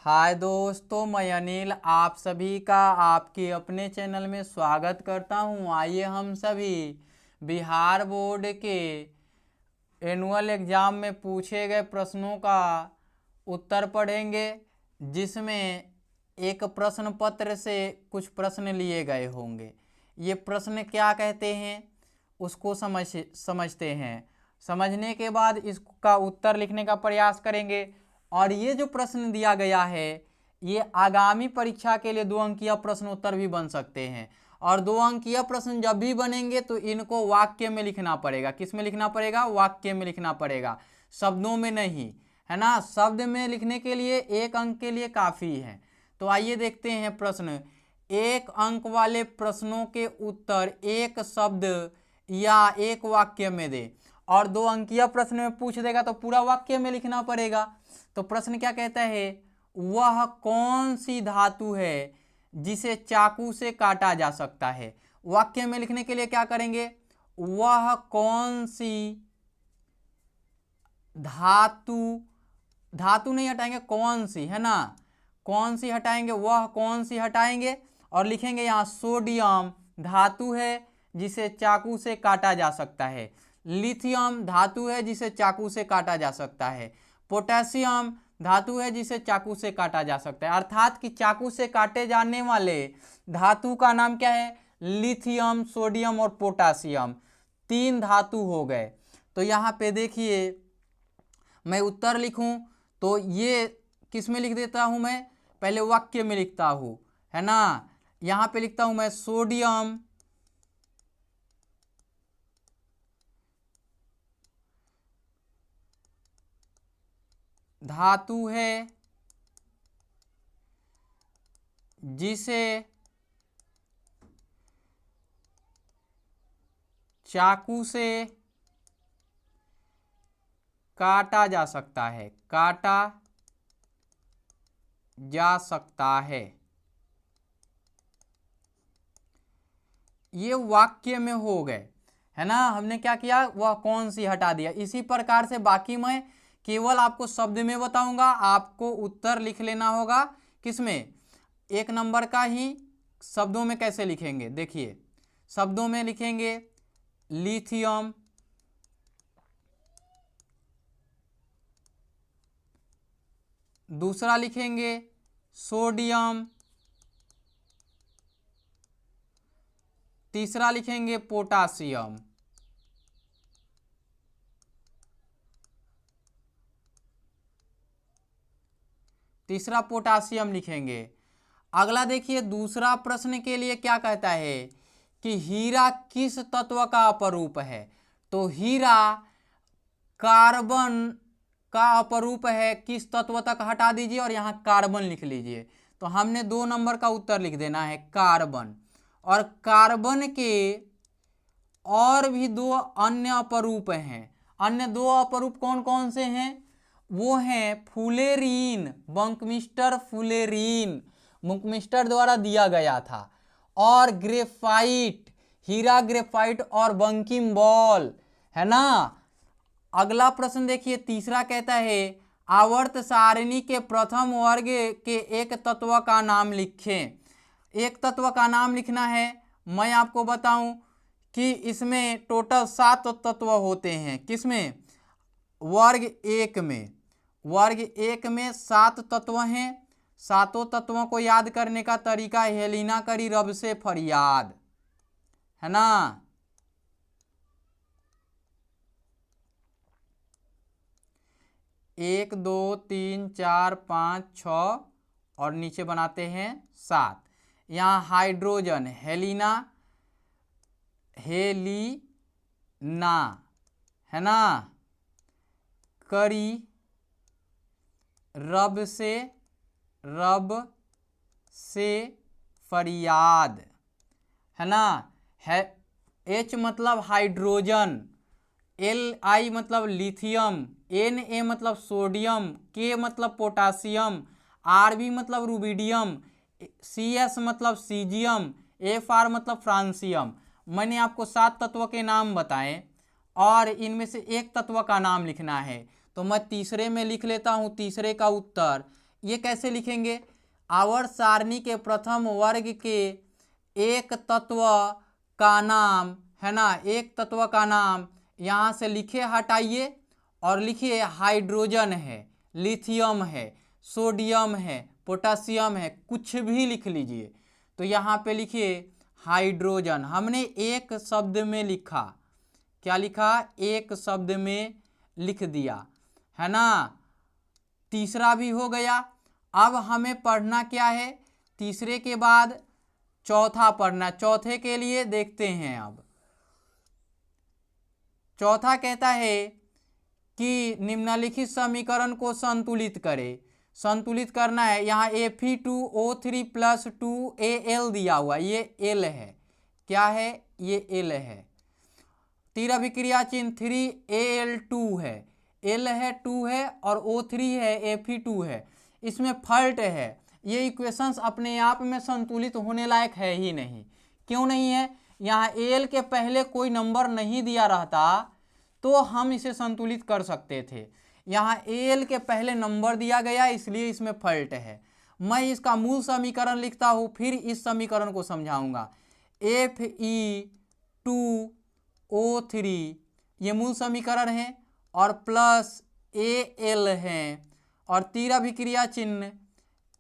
हाय दोस्तों, मैं अनिल आप सभी का आपके अपने चैनल में स्वागत करता हूं। आइए हम सभी बिहार बोर्ड के एनुअल एग्जाम में पूछे गए प्रश्नों का उत्तर पढ़ेंगे, जिसमें एक प्रश्न पत्र से कुछ प्रश्न लिए गए होंगे। ये प्रश्न क्या कहते हैं उसको समझते हैं। समझने के बाद इसका उत्तर लिखने का प्रयास करेंगे। और ये जो प्रश्न दिया गया है ये आगामी परीक्षा के लिए 2 अंकीय प्रश्न उत्तर भी बन सकते हैं। और 2 अंकीय प्रश्न जब भी बनेंगे तो इनको वाक्य में लिखना पड़ेगा। किस में लिखना पड़ेगा? वाक्य में लिखना पड़ेगा, शब्दों में नहीं, है ना। शब्द में लिखने के लिए 1 अंक के लिए काफ़ी है। तो आइए देखते हैं प्रश्न। 1 अंक वाले प्रश्नों के उत्तर एक शब्द या एक वाक्य में दे। और 2 अंकीय प्रश्न में पूछ देगा तो पूरा वाक्य में लिखना पड़ेगा। तो प्रश्न क्या कहता है? वह कौन सी धातु है जिसे चाकू से काटा जा सकता है? वाक्य में लिखने के लिए क्या करेंगे? वह कौन सी धातु, धातु नहीं हटाएंगे, कौन सी, है ना, कौन सी हटाएंगे, वह कौन सी हटाएंगे और लिखेंगे यहाँ सोडियम धातु है जिसे चाकू से काटा जा सकता है। लिथियम धातु है जिसे चाकू से काटा जा सकता है। पोटेशियम धातु है जिसे चाकू से काटा जा सकता है। अर्थात कि चाकू से काटे जाने वाले धातु का नाम क्या है? लिथियम, सोडियम और पोटेशियम। 3 धातु हो गए। तो यहाँ पे देखिए, मैं उत्तर लिखूं तो ये किस में लिख देता हूं? मैं पहले वाक्य में लिखता हूं, है ना। यहाँ पे लिखता हूं मैं सोडियम धातु है जिसे चाकू से काटा जा सकता है, काटा जा सकता है। ये वाक्य में हो गए, है ना। हमने क्या किया? वह कौन सी हटा दिया। इसी प्रकार से बाकी मैं केवल आपको शब्द में बताऊंगा, आपको उत्तर लिख लेना होगा। किसमें? 1 नंबर का ही शब्दों में कैसे लिखेंगे देखिए। शब्दों में लिखेंगे लिथियम, दूसरा लिखेंगे सोडियम, तीसरा लिखेंगे पोटासियम, तीसरा पोटासियम लिखेंगे। अगला देखिए, दूसरा प्रश्न के लिए क्या कहता है कि हीरा किस तत्व का अपरूप है? तो हीरा कार्बन का अपरूप है। किस तत्व तक हटा दीजिए और यहाँ कार्बन लिख लीजिए। तो हमने 2 नंबर का उत्तर लिख देना है कार्बन। और कार्बन के और भी 2 अन्य अपरूप हैं। अन्य 2 अपरूप कौन कौन से हैं? वो हैं फुलेरीन, बंकमिस्टर फुलेरीन, बंकमिस्टर द्वारा दिया गया था। और ग्रेफाइट, हीरा ग्रेफाइट और बंकिम बॉल, है ना। अगला प्रश्न देखिए, तीसरा कहता है आवर्त सारणी के प्रथम वर्ग के एक तत्व का नाम लिखें। एक तत्व का नाम लिखना है। मैं आपको बताऊं कि इसमें टोटल 7 तत्व होते हैं। किसमें? वर्ग 1 में। वर्ग 1 में 7 तत्व हैं। 7 तत्वों को याद करने का तरीका हेलिना करी रब से फरियाद, है ना। एक, 2, 3, 4, 5, 6 और नीचे बनाते हैं 7। यहाँ हाइड्रोजन हेलिना, हेलिना, है ना, करी रब से फरियाद, है ना। है H मतलब हाइड्रोजन, Li मतलब लिथियम, Na मतलब सोडियम, K मतलब पोटासियम, Rb मतलब रुबिडियम, Cs मतलब सीजियम, Fr मतलब फ्रांसियम। मैंने आपको 7 तत्व के नाम बताए और इनमें से एक तत्व का नाम लिखना है। तो मैं तीसरे में लिख लेता हूँ तीसरे का उत्तर ये कैसे लिखेंगे? आवर्त सारणी के प्रथम वर्ग के एक तत्व का नाम, है ना, एक तत्व का नाम यहाँ से लिखे हटाइए और लिखिए हाइड्रोजन है, लिथियम है, सोडियम है, पोटासियम है, कुछ भी लिख लीजिए। तो यहाँ पे लिखिए हाइड्रोजन, हमने एक शब्द में लिखा, क्या लिखा? एक शब्द में लिख दिया, है ना। तीसरा भी हो गया। अब हमें पढ़ना क्या है? तीसरे के बाद चौथा पढ़ना। चौथे के लिए देखते हैं। अब चौथा कहता है कि निम्नलिखित समीकरण को संतुलित करें। संतुलित करना है, यहाँ Fe2O3 + 2Al दिया हुआ, ये L है, क्या है? ये L है। तीर अभिक्रिया चिन्ह 3Al2 है, L है, 2 है और O3 है, Fe2 है। इसमें फॉल्ट है, ये इक्वेशंस अपने आप में संतुलित होने लायक है ही नहीं। क्यों नहीं है? यहाँ Al के पहले कोई नंबर नहीं दिया रहता तो हम इसे संतुलित कर सकते थे। यहाँ Al के पहले नंबर दिया गया, इसलिए इसमें फॉल्ट है। मैं इसका मूल समीकरण लिखता हूँ, फिर इस समीकरण को समझाऊंगा। Fe2O3 ये मूल समीकरण है और प्लस Al है और तीर अभिक्रिया चिन्ह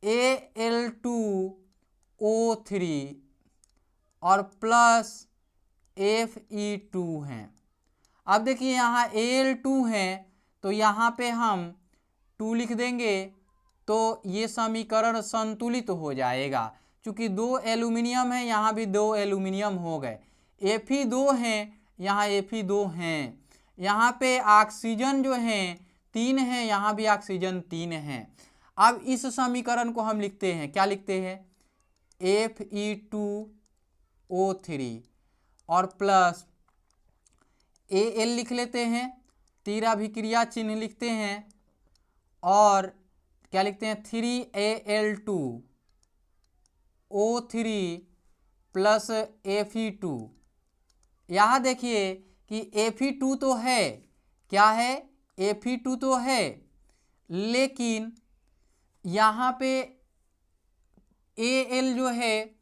Al2O3 और प्लस Fe2 है। अब देखिए यहाँ Al2 है तो यहाँ पे हम 2 लिख देंगे तो ये समीकरण संतुलित हो जाएगा। चूँकि 2 एल्यूमिनियम है, यहाँ भी 2 एल्यूमिनियम हो गए। Fe2 हैं, यहाँ Fe2 हैं। यहाँ पे ऑक्सीजन जो हैं 3 हैं, यहाँ भी ऑक्सीजन 3 हैं। अब इस समीकरण को हम लिखते हैं, क्या लिखते हैं? Fe2O3 और प्लस Al लिख लेते हैं, तीर अभिक्रिया चिन्ह लिखते हैं और क्या लिखते हैं? 3Al2O3 plus Fe2। यहाँ देखिए कि Fe2 तो है, क्या है? Fe2 तो है, लेकिन यहाँ पे Al जो है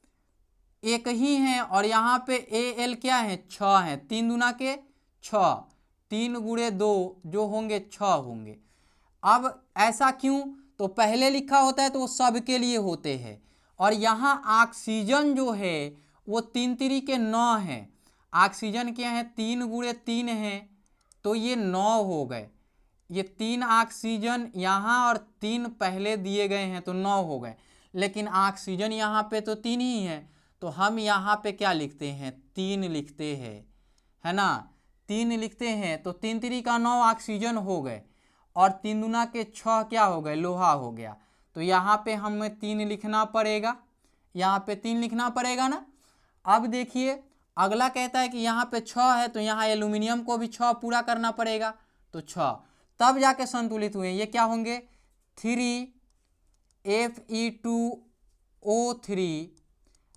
एक ही है और यहाँ पे Al क्या है? 6 है, 3 दूना के 6, 3 × 2 जो होंगे 6 होंगे। अब ऐसा क्यों? तो पहले लिखा होता है तो वो सब के लिए होते हैं और यहाँ ऑक्सीजन जो है वो 3 × 9 है। ऑक्सीजन क्या है? 3 × 3 है तो ये 9 हो गए। ये 3 ऑक्सीजन यहाँ और 3 पहले दिए गए हैं तो 9 हो गए, लेकिन ऑक्सीजन यहाँ पे तो 3 ही है तो हम यहाँ पे क्या लिखते हैं? 3 लिखते हैं, है ना। 3 लिखते हैं तो 3 × 9 ऑक्सीजन हो गए और 3 दूना के 6 क्या हो गए? लोहा हो गया। तो यहाँ पे हमें 3 लिखना पड़ेगा, यहाँ पे 3 लिखना पड़ेगा ना। अब देखिए अगला कहता है कि यहाँ पे 6 है तो यहाँ एल्यूमिनियम को भी 6 पूरा करना पड़ेगा, तो 6 तब जाके संतुलित हुए। ये क्या होंगे? 3Fe2O3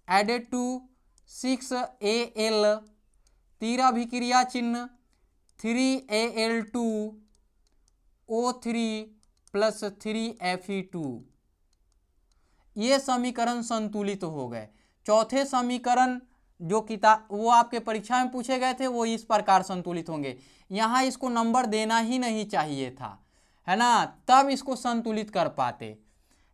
एडेड टू 6Al, तीर अभिक्रिया चिन्ह 3Al2O3 प्लस 3Fe2। ये समीकरण संतुलित हो गए। चौथे समीकरण जो किताब वो आपके परीक्षा में पूछे गए थे वो इस प्रकार संतुलित होंगे। यहाँ इसको नंबर देना ही नहीं चाहिए था, है ना, तब इसको संतुलित कर पाते,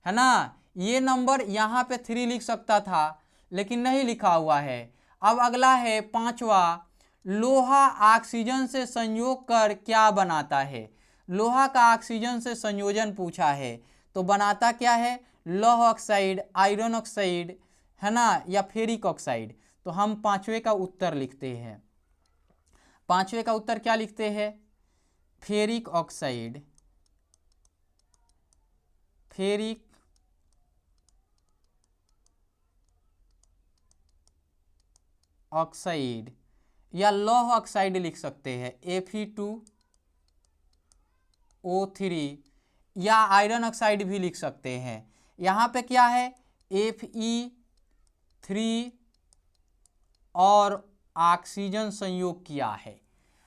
है ना। ये नंबर यहाँ पे 3 लिख सकता था लेकिन नहीं लिखा हुआ है। अब अगला है 5वां, लोहा ऑक्सीजन से संयोग कर क्या बनाता है? लोहा का ऑक्सीजन से संयोजन पूछा है तो बनाता क्या है? लौह ऑक्साइड, आयरन ऑक्साइड, है ना, या फेरिक ऑक्साइड। तो हम 5वें का उत्तर लिखते हैं। 5वें का उत्तर क्या लिखते हैं? फेरिक ऑक्साइड, फेरिक ऑक्साइड या लौह ऑक्साइड लिख सकते हैं, Fe2O3, या आयरन ऑक्साइड भी लिख सकते हैं। यहाँ पे क्या है? Fe3 और ऑक्सीजन संयोग किया है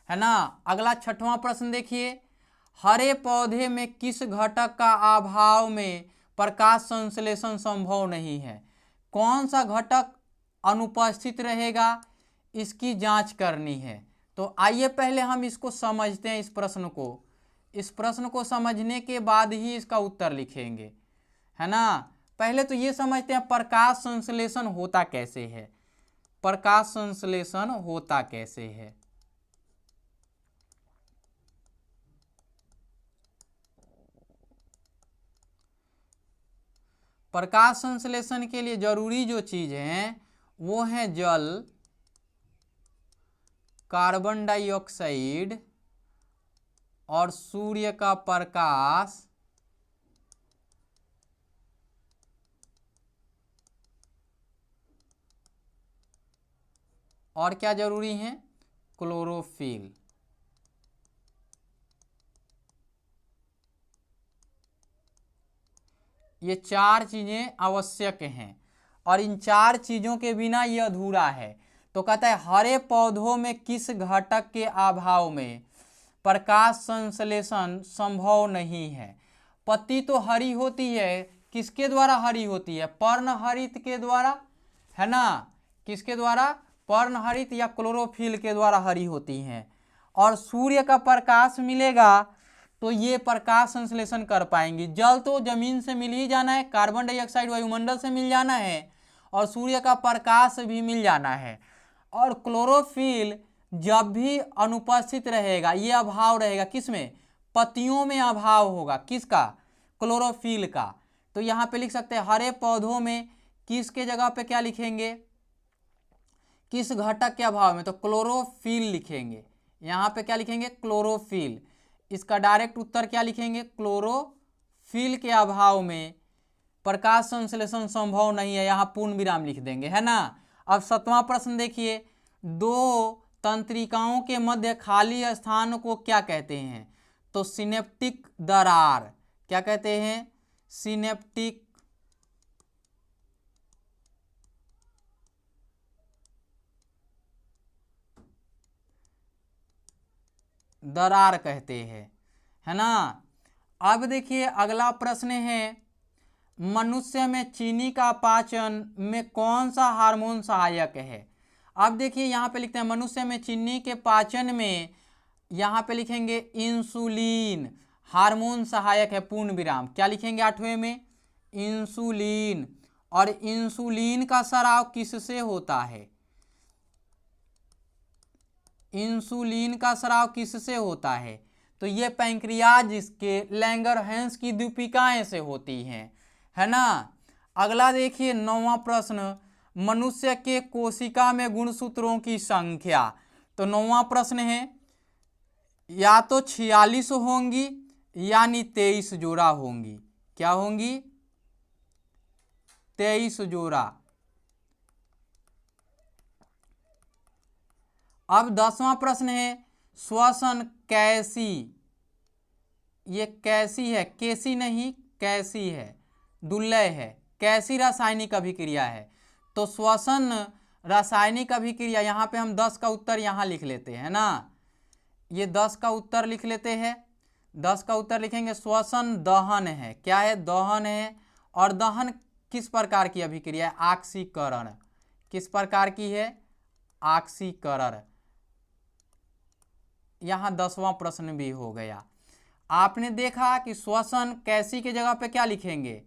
ना। अगला 6वां प्रश्न देखिए, हरे पौधे में किस घटक का अभाव में प्रकाश संश्लेषण संभव नहीं है। कौन सा घटक अनुपस्थित रहेगा, इसकी जांच करनी है। तो आइए पहले हम इसको समझते हैं, इस प्रश्न को समझने के बाद ही इसका उत्तर लिखेंगे, है ना। पहले तो ये समझते हैं प्रकाश संश्लेषण होता कैसे है। प्रकाश संश्लेषण होता कैसे है। प्रकाश संश्लेषण के लिए जरूरी जो चीज है वो है जल, कार्बन डाइऑक्साइड और सूर्य का प्रकाश और क्या जरूरी है, क्लोरोफिल। ये चार चीजें आवश्यक हैं और इन चार चीजों के बिना ये अधूरा है। तो कहता है हरे पौधों में किस घटक के अभाव में प्रकाश संश्लेषण संभव नहीं है। पत्ती तो हरी होती है, किसके द्वारा हरी होती है, पर्णहरित के द्वारा, है ना। किसके द्वारा, पर्णहरित या क्लोरोफिल के द्वारा हरी होती हैं। और सूर्य का प्रकाश मिलेगा तो ये प्रकाश संश्लेषण कर पाएंगी। जल तो जमीन से मिल ही जाना है, कार्बन डाइऑक्साइड वायुमंडल से मिल जाना है और सूर्य का प्रकाश भी मिल जाना है। और क्लोरोफिल जब भी अनुपस्थित रहेगा, ये अभाव रहेगा किसमें, पत्तियों में अभाव होगा, किसका, क्लोरोफिल का। तो यहाँ पे लिख सकते हैं हरे पौधों में किसके जगह पे क्या लिखेंगे, किस घटक के अभाव में, तो क्लोरोफिल लिखेंगे। यहाँ पे क्या लिखेंगे, क्लोरोफिल। इसका डायरेक्ट उत्तर क्या लिखेंगे, क्लोरोफिल के अभाव में प्रकाश संश्लेषण संभव नहीं है, यहाँ पूर्ण विराम लिख देंगे, है ना। अब 7वां प्रश्न देखिए, दो तंत्रिकाओं के मध्य खाली स्थान को क्या कहते हैं, तो सिनेप्टिक दरार। क्या कहते हैं, सिनेप्टिक दरार कहते हैं, है ना। अब देखिए अगला प्रश्न है, मनुष्य में चीनी का पाचन में कौन सा हार्मोन सहायक है। अब देखिए यहाँ पे लिखते हैं मनुष्य में चीनी के पाचन में, यहाँ पे लिखेंगे इंसुलिन हार्मोन सहायक है, पूर्ण विराम। क्या लिखेंगे 8वें में, इंसुलिन। और इंसुलिन का स्राव किससे होता है, इंसुलिन का स्राव किससे होता है, तो ये पैंक्रियाज के लैंगरहैंस की द्वीपिकाएं से होती हैं, है ना। अगला देखिए 9वां प्रश्न, मनुष्य के कोशिका में गुणसूत्रों की संख्या। तो 9वां प्रश्न है, या तो 46 होंगी यानी 23 जोड़ा होंगी। क्या होंगी, 23 जोड़ा। अब 10वां प्रश्न है, श्वसन कैसी, ये कैसी है, कैसी नहीं कैसी है, दुर्लय है, कैसी रासायनिक अभिक्रिया है। तो श्वसन रासायनिक अभिक्रिया, यहाँ पे हम 10 का उत्तर यहाँ लिख लेते हैं ना, ये 10 का उत्तर लिख लेते हैं। 10 का उत्तर लिखेंगे, श्वसन दहन है। क्या है, दहन है। और दहन किस प्रकार की अभिक्रिया है, ऑक्सीकरण। किस प्रकार की है, ऑक्सीकरण। यहाँ 10वां प्रश्न भी हो गया। आपने देखा कि श्वसन कैसी के जगह पे क्या लिखेंगे,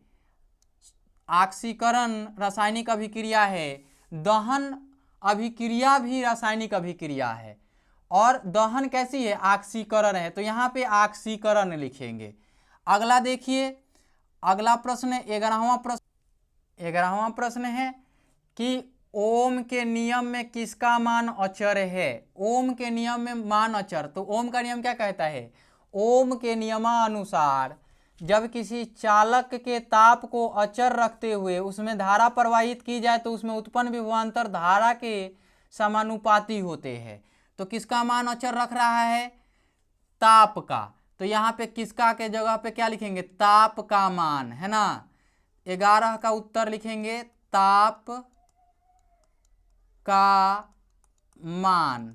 ऑक्सीकरण रासायनिक अभिक्रिया है, दहन अभिक्रिया भी रासायनिक अभिक्रिया है, और दहन कैसी है, ऑक्सीकरण है। तो यहाँ पे ऑक्सीकरण लिखेंगे। अगला देखिए, अगला प्रश्न 11वां प्रश्न। 11वां प्रश्न है कि ओम के नियम में किसका मान अचर है। ओम के नियम में मान अचर, तो ओम का नियम क्या कहता है, ओम के नियमानुसार जब किसी चालक के ताप को अचर रखते हुए उसमें धारा प्रवाहित की जाए तो उसमें उत्पन्न विभवांतर धारा के समानुपाती होते हैं। तो किसका मान अचर रख रहा है, ताप का। तो यहाँ पे किसका के जगह पे क्या लिखेंगे, ताप का मान, है ना। 11 का उत्तर लिखेंगे ताप का मान।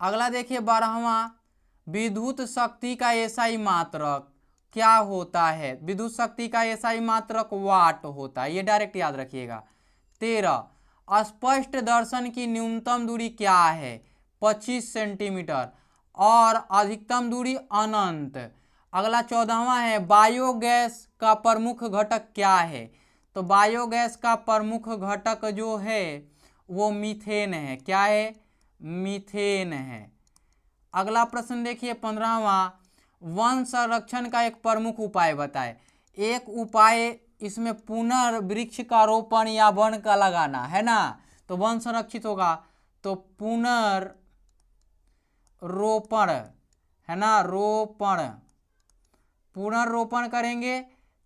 अगला देखिए 12वां, विद्युत शक्ति का एसआई मात्रक। क्या होता है? विद्युत शक्ति का एसआई मात्रक वाट होता है, ये डायरेक्ट याद रखिएगा। 13 स्पष्ट दर्शन की न्यूनतम दूरी क्या है? 25 सेंटीमीटर और अधिकतम दूरी अनंत। अगला 14वां है बायोगैस का प्रमुख घटक क्या है? तो बायोगैस का प्रमुख घटक जो है वो मीथेन है। क्या है? मीथेन है। अगला प्रश्न देखिए 15वां, वन संरक्षण का एक प्रमुख उपाय बताए। एक उपाय इसमें पुनर्वृक्ष का रोपण या वन का लगाना है ना, तो वन संरक्षित होगा। तो पुनर्रोपण है ना, पुनर्रोपण करेंगे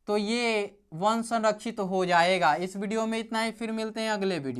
तो ये वन संरक्षित हो जाएगा। इस वीडियो में इतना ही, फिर मिलते हैं अगले वीडियो।